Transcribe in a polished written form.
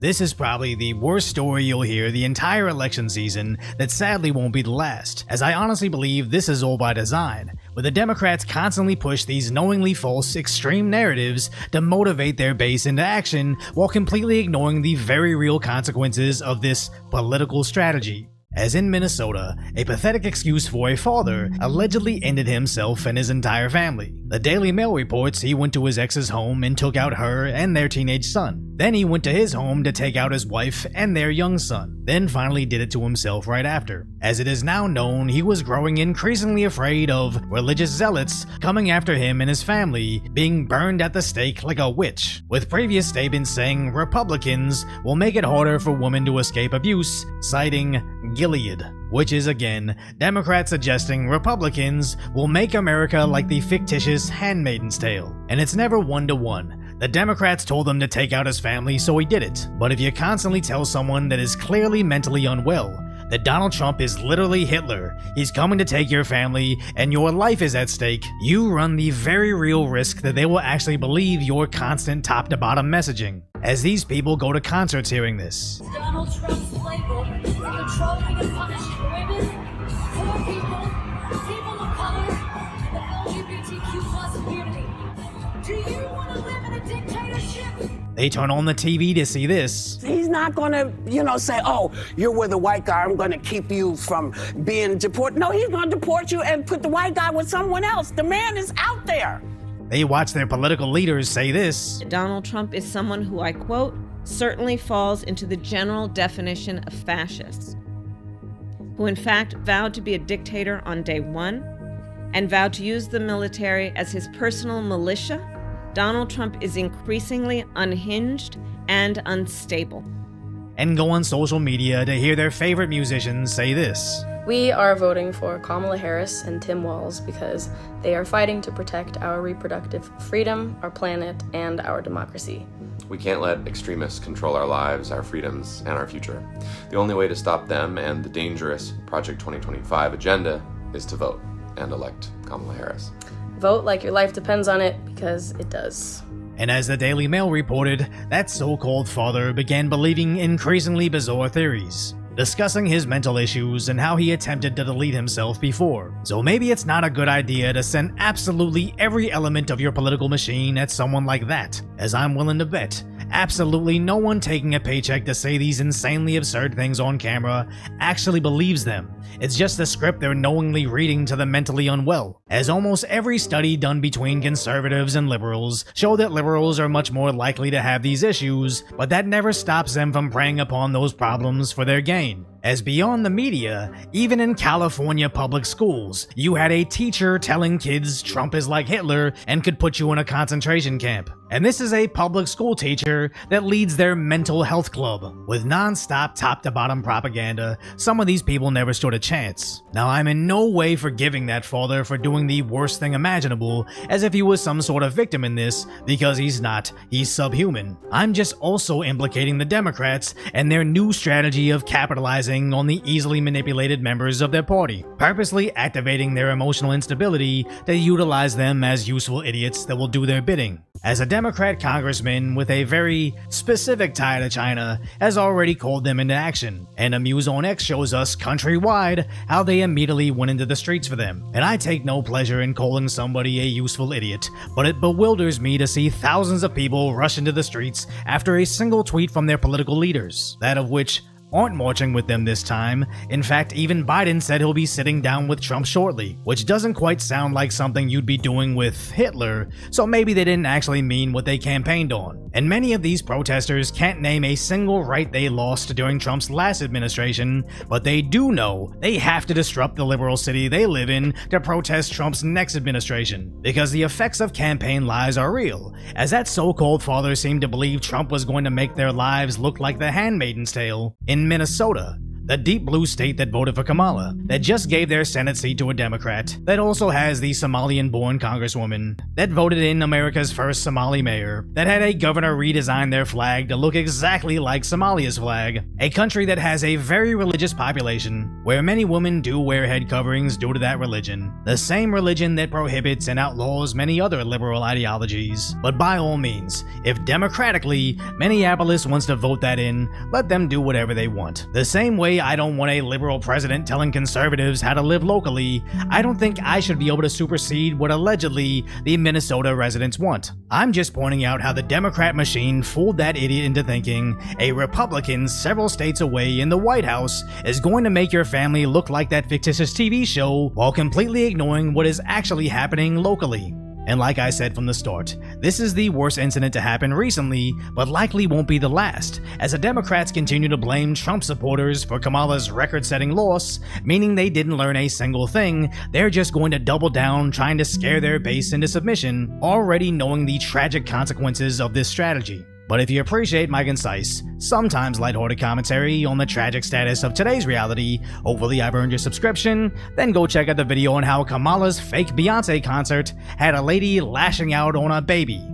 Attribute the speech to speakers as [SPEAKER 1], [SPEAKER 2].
[SPEAKER 1] This is probably the worst story you'll hear the entire election season that sadly won't be the last, as I honestly believe this is all by design, where the Democrats constantly push these knowingly false, extreme narratives to motivate their base into action while completely ignoring the very real consequences of this political strategy. As in Minnesota, a pathetic excuse for a father allegedly ended himself and his entire family. The Daily Mail reports he went to his ex's home and took out her and their teenage son. Then he went to his home to take out his wife and their young son, then finally did it to himself right after. As it is now known, he was growing increasingly afraid of religious zealots coming after him and his family, being burned at the stake like a witch, with previous statements saying Republicans will make it harder for women to escape abuse, citing Gilead, which is again Democrats suggesting Republicans will make America like the fictitious Handmaid's Tale. And it's never one-to-one. The Democrats told him to take out his family, so he did it. But if you constantly tell someone that is clearly mentally unwell that Donald Trump is literally Hitler, he's coming to take your family, and your life is at stake, you run the very real risk that they will actually believe your constant top-to-bottom messaging, as these people go to concerts hearing this.
[SPEAKER 2] Donald Trump's playbook for controlling and punishing women, poor people of color, and the LGBTQ+ community. Do you want to live in a dictatorship?
[SPEAKER 1] They turn on the TV to see this.
[SPEAKER 3] He's not gonna, say, oh, you're with a white guy, I'm gonna keep you from being deported. No, he's gonna deport you and put the white guy with someone else. The man is out there.
[SPEAKER 1] They watch their political leaders say this.
[SPEAKER 4] Donald Trump is someone who, I quote, certainly falls into the general definition of fascist, who in fact vowed to be a dictator on day one and vowed to use the military as his personal militia. Donald Trump is increasingly unhinged and unstable.
[SPEAKER 1] And go on social media to hear their favorite musicians say this.
[SPEAKER 5] We are voting for Kamala Harris and Tim Walz because they are fighting to protect our reproductive freedom, our planet, and our democracy.
[SPEAKER 6] We can't let extremists control our lives, our freedoms, and our future. The only way to stop them and the dangerous Project 2025 agenda is to vote and elect Kamala Harris.
[SPEAKER 5] Vote like your life depends on it, because it does.
[SPEAKER 1] And as the Daily Mail reported, that so-called father began believing increasingly bizarre theories, discussing his mental issues and how he attempted to delete himself before. So maybe it's not a good idea to send absolutely every element of your political machine at someone like that, as I'm willing to bet absolutely no one taking a paycheck to say these insanely absurd things on camera actually believes them. It's just the script they're knowingly reading to the mentally unwell, as almost every study done between conservatives and liberals show that liberals are much more likely to have these issues, but that never stops them from preying upon those problems for their gain. As beyond the media, even in California public schools, you had a teacher telling kids Trump is like Hitler and could put you in a concentration camp. And this is a public school teacher that leads their mental health club. With non-stop top-to-bottom propaganda, some of these people never stood a chance. Now, I'm in no way forgiving that father for doing the worst thing imaginable, as if he was some sort of victim in this, because he's not. He's subhuman. I'm just also implicating the Democrats and their new strategy of capitalizing on the easily manipulated members of their party, purposely activating their emotional instability to utilize them as useful idiots that will do their bidding. As a Democrat congressman with a very specific tie to China has already called them into action, and a Muse on X shows us countrywide how they immediately went into the streets for them. And I take no pleasure in calling somebody a useful idiot, but it bewilders me to see thousands of people rush into the streets after a single tweet from their political leaders, that of which aren't marching with them this time. In fact, even Biden said he'll be sitting down with Trump shortly, which doesn't quite sound like something you'd be doing with Hitler, so maybe they didn't actually mean what they campaigned on. And many of these protesters can't name a single right they lost during Trump's last administration, but they do know they have to disrupt the liberal city they live in to protest Trump's next administration, because the effects of campaign lies are real, as that so-called father seemed to believe Trump was going to make their lives look like the Handmaid's Tale. In Minnesota, the deep blue state that voted for Kamala, that just gave their Senate seat to a Democrat, that also has the Somalian-born congresswoman, that voted in America's first Somali mayor, that had a governor redesign their flag to look exactly like Somalia's flag, a country that has a very religious population, where many women do wear head coverings due to that religion, the same religion that prohibits and outlaws many other liberal ideologies. But by all means, if democratically Minneapolis wants to vote that in, let them do whatever they want. The same way I don't want a liberal president telling conservatives how to live locally, I don't think I should be able to supersede what allegedly the Minnesota residents want. I'm just pointing out how the Democrat machine fooled that idiot into thinking a Republican several states away in the White House is going to make your family look like that fictitious TV show while completely ignoring what is actually happening locally. And like I said from the start, this is the worst incident to happen recently, but likely won't be the last, as the Democrats continue to blame Trump supporters for Kamala's record-setting loss, meaning they didn't learn a single thing. They're just going to double down trying to scare their base into submission, already knowing the tragic consequences of this strategy. But if you appreciate my concise, sometimes lighthearted commentary on the tragic status of today's reality, hopefully I've earned your subscription, then go check out the video on how Kamala's fake Beyonce concert had a lady lashing out on a baby.